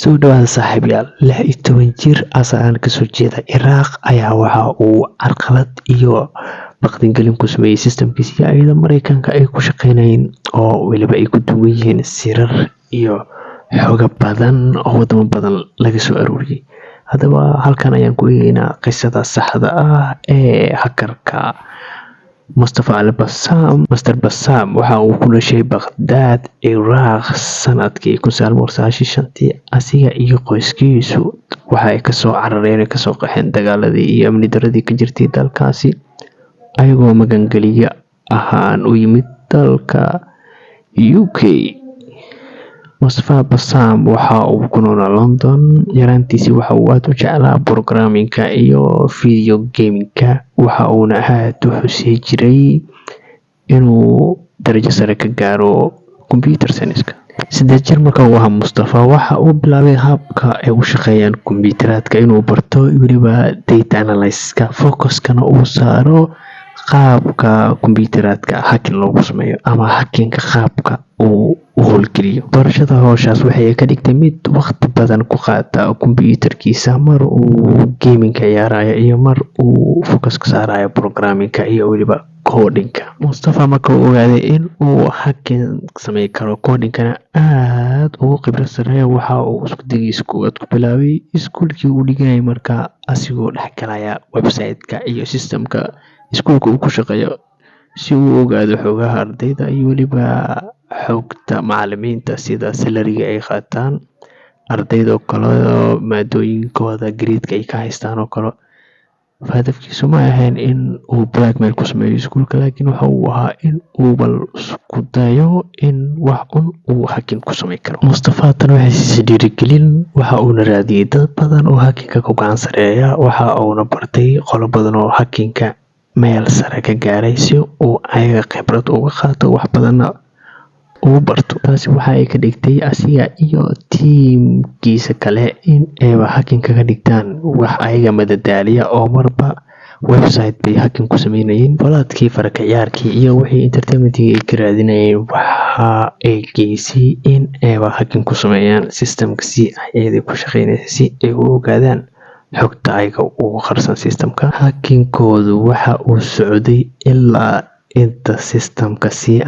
Soo dhawaada saaxiibayaal, 16 jir asal ka soo jeeda Ciraaq ayaa waxa uu carqalad iyo baqdin ku sameeyay systemkiisa ciidamada Mareykanka ay ku shaqeynayeen oo weliba ay ku duwan yihiin sirar iyo xogo badan oo wadamo badan laga soo aruuriyay. Haddaba halkan ayaan ku eegaynaa qisada saxda ah ee hackerka Mustafa al-Bassam. Mr. Bassam waxa uu ku dhashay Baghdad, Ciraaq sanadkii 1995. Asiga iyo qoyskiisu waxa ay kasoo carareen kasoo qaxeen dagaaladii iyo amni daradii ka jirtay dalkaasi, ayagoo magangeliya ahaan u yimid dalka UK. Mustafa Bassam waxa uu ku noolaa London. Yaraantiisii waxa uu aad u jeclaa programming-ka iyo video gaming-ka, waxa uuna aad u xusi jiray inuu darajo sare ka gaaro computer science-ka. 8 jir marka uu ahaa Mustafa waxa uu bilaabay habka ay u shaqeeyaan kombiyuutarada, inuu barto weliba data analysis-ka, focus-kana uu saaro qaabka kombiyuutarada hacking loogu sameeyo ama hacking-ka qaabka uu u howlgeliyo. Barashada hawshaas waxay ka dhigtay mid waqti badan ku qaata kombiyuutarkiisa, mar uu gaming ciyaarayo iyo mar uu focus ka saarayo programming-ka iyo weliba coding-ka. Mustafa marka uu ogaaday in uu hacking sameyn karo, coding-kana aad ugu khibrad sareeyo, waxa uu isku dayigiisa koowaad ku bilaabay iskuulkii uu dhiganayay, marka asigoo dhex galaya website-ka iyo system-ka iskuulka uu ku shaqeeyo si uu u ogaado xogaha ardayda iyo weliba xogta macallimiinta sida salary-ga ay qaataan, ardayda oo kale maadooyinkooda grade-ka ay ka haystaan oo kale. Hadafkiisu ma ahayn in uu blackmail ku sameeyo iskuulka, laakiin waxa uu ahaa in uu bal isku dayo in wax uu hacking ku sameyn karo. Mustafa tan waxay siisay dhiirigelin, waxa uuna raadiyay dad badan oo hacking-ka ku gacan sareeya, waxa uuna bartay qolo badan oo hacking-ka meel sare ka gaaray si uu ayaga khibrad uga qaato, wax badanna uu barto. Taasi waxa ay ka dhigtay asiga iyo tiimkiisa kale in ay hacking kaga dhigtaan wax ayaga madadaaliya, oo marba website bay hacking ku sameynayeen. Falaadkii, faraka ciyaarkii iyo wixii entertainment-iga ay ka raadinayeen waxa ay geysay in ay hacking ku sameeyaan systemka si ay ku shaqeynayso, si ay u ogaadaan xogta ayaga ugu qarsan systemka. Hacking-koodu waxa uu socday ilaa inta systemka si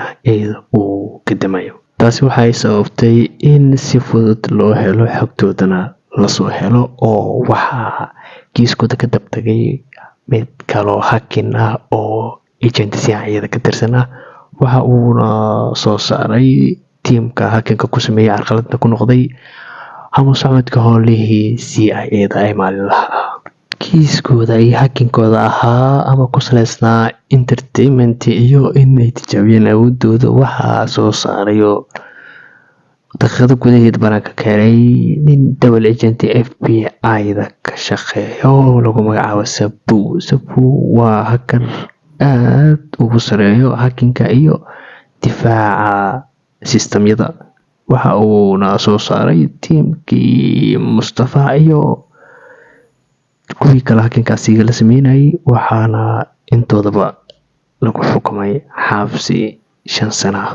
uu ka damayo. Taasi waxay sababtay in si fudud loo helo xogtoodana la soo helo, oo waxa kiiskooda ka dabtagay mid kaloo hacking ah oo agency iyada ka tirsan ah. Waxa uuna soo saaray tiimka hacking-ka ku sameeyay carqaladna ku noqday ama socodka howlihii CIA-da ay maalin lahaa. Kiiskooda iyo hacking-kooda ahaa ama ku saleysnaa entertainment iyo in ay tijaabiyeen awoodooda, waxaa soo saaray oo daqiiqado gudaheed banaanka keenay nin double agent FBI-da ka shaqeeyo lagu magacaabo Sabu. Waa hacker aad ugu sareeyo hacking-ka iyo difaaca system-yada. Waxa uuna soo saaray tiimkii Mustafa iyo kuwii kale hacking-kaasi la sameynayay, waxaana intoodaba lagu xukumay xabsi 5 sano ah.